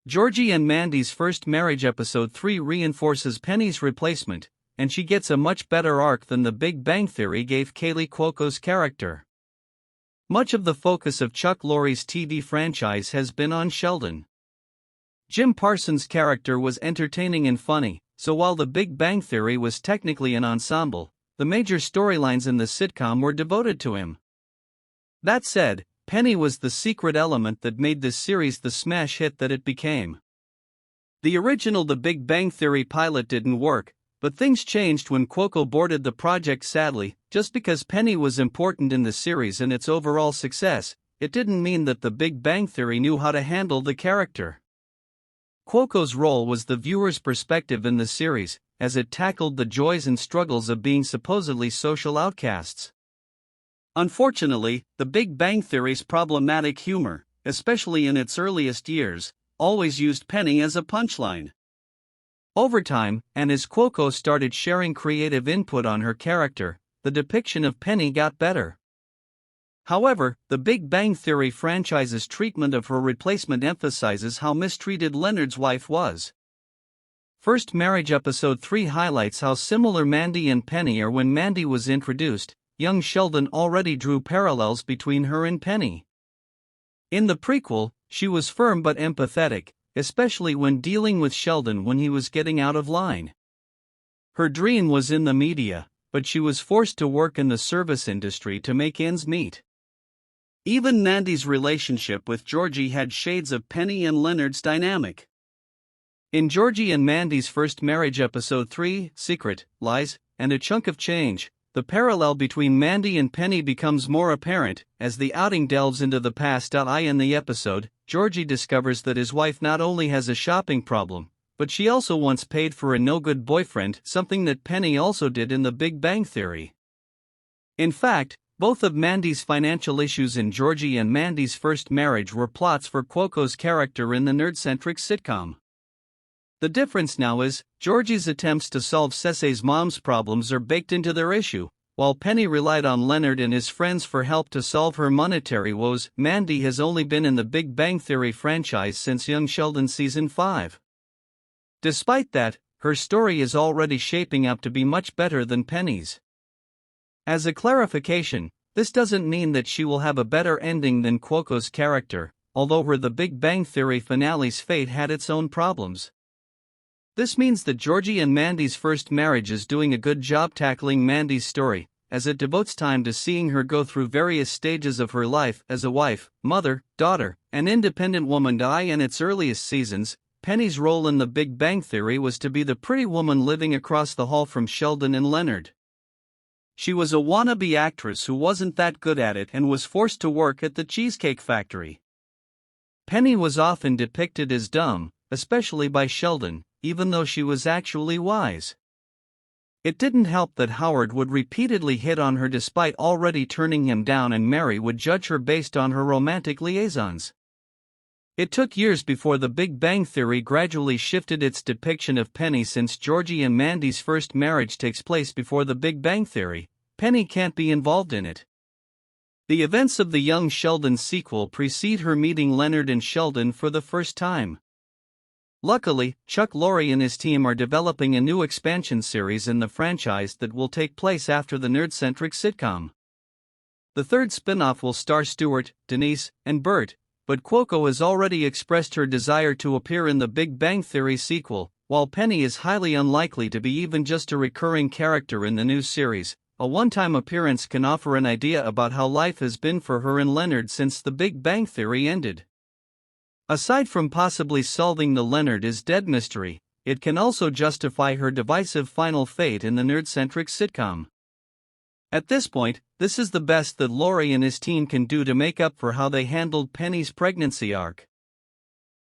Georgie and Mandy's First Marriage Episode 3 reinforces Penny's replacement, and she gets a much better arc than The Big Bang Theory gave Kaley Cuoco's character. Much of the focus of Chuck Lorre's TV franchise has been on Sheldon. Jim Parsons' character was entertaining and funny, so while The Big Bang Theory was technically an ensemble, the major storylines in the sitcom were devoted to him. That said, Penny was the secret element that made this series the smash hit that it became. The original The Big Bang Theory pilot didn't work, but things changed when Cuoco boarded the project. Sadly, just because Penny was important in the series and its overall success, it didn't mean that The Big Bang Theory knew how to handle the character. Cuoco's role was the viewer's perspective in the series, as it tackled the joys and struggles of being supposedly social outcasts. Unfortunately, The Big Bang Theory's problematic humor, especially in its earliest years, always used Penny as a punchline. Over time, and as Cuoco started sharing creative input on her character, the depiction of Penny got better. However, The Big Bang Theory franchise's treatment of her replacement emphasizes how mistreated Leonard's wife was. First Marriage Episode 3 highlights how similar Mandy and Penny are. When Mandy was introduced, young Sheldon already drew parallels between her and Penny. In the prequel, she was firm but empathetic, especially when dealing with Sheldon when he was getting out of line. Her dream was in the media, but she was forced to work in the service industry to make ends meet. Even Mandy's relationship with Georgie had shades of Penny and Leonard's dynamic. In Georgie and Mandy's First Marriage Episode 3, Secret, Lies, and a Chunk of Change, the parallel between Mandy and Penny becomes more apparent as the outing delves into the past. In the episode, Georgie discovers that his wife not only has a shopping problem, but she also once paid for a no-good boyfriend, something that Penny also did in The Big Bang Theory. In fact, both of Mandy's financial issues in Georgie and Mandy's First Marriage were plots for Cuoco's character in the nerd-centric sitcom. The difference now is, Georgie's attempts to solve Cece's mom's problems are baked into their issue, while Penny relied on Leonard and his friends for help to solve her monetary woes. Mandy has only been in the Big Bang Theory franchise since Young Sheldon Season 5. Despite that, her story is already shaping up to be much better than Penny's. As a clarification, this doesn't mean that she will have a better ending than Cuoco's character, although her The Big Bang Theory finale's fate had its own problems. This means that Georgie and Mandy's First Marriage is doing a good job tackling Mandy's story, as it devotes time to seeing her go through various stages of her life as a wife, mother, daughter, and independent woman. In its earliest seasons, Penny's role in The Big Bang Theory was to be the pretty woman living across the hall from Sheldon and Leonard. She was a wannabe actress who wasn't that good at it and was forced to work at the Cheesecake Factory. Penny was often depicted as dumb, especially by Sheldon, even though she was actually wise. It didn't help that Howard would repeatedly hit on her despite already turning him down, and Mary would judge her based on her romantic liaisons. It took years before The Big Bang Theory gradually shifted its depiction of Penny. Since Georgie and Mandy's First Marriage takes place before The Big Bang Theory, Penny can't be involved in it. The events of the Young Sheldon sequel precede her meeting Leonard and Sheldon for the first time. Luckily, Chuck Lorre and his team are developing a new expansion series in the franchise that will take place after the nerd-centric sitcom. The third spin-off will star Stuart, Denise, and Bert, but Cuoco has already expressed her desire to appear in the Big Bang Theory sequel, while Penny is highly unlikely to be even just a recurring character in the new series. A one-time appearance can offer an idea about how life has been for her and Leonard since The Big Bang Theory ended. Aside from possibly solving the Leonard is dead mystery, it can also justify her divisive final fate in the nerd-centric sitcom. At this point, this is the best that Lorre and his team can do to make up for how they handled Penny's pregnancy arc.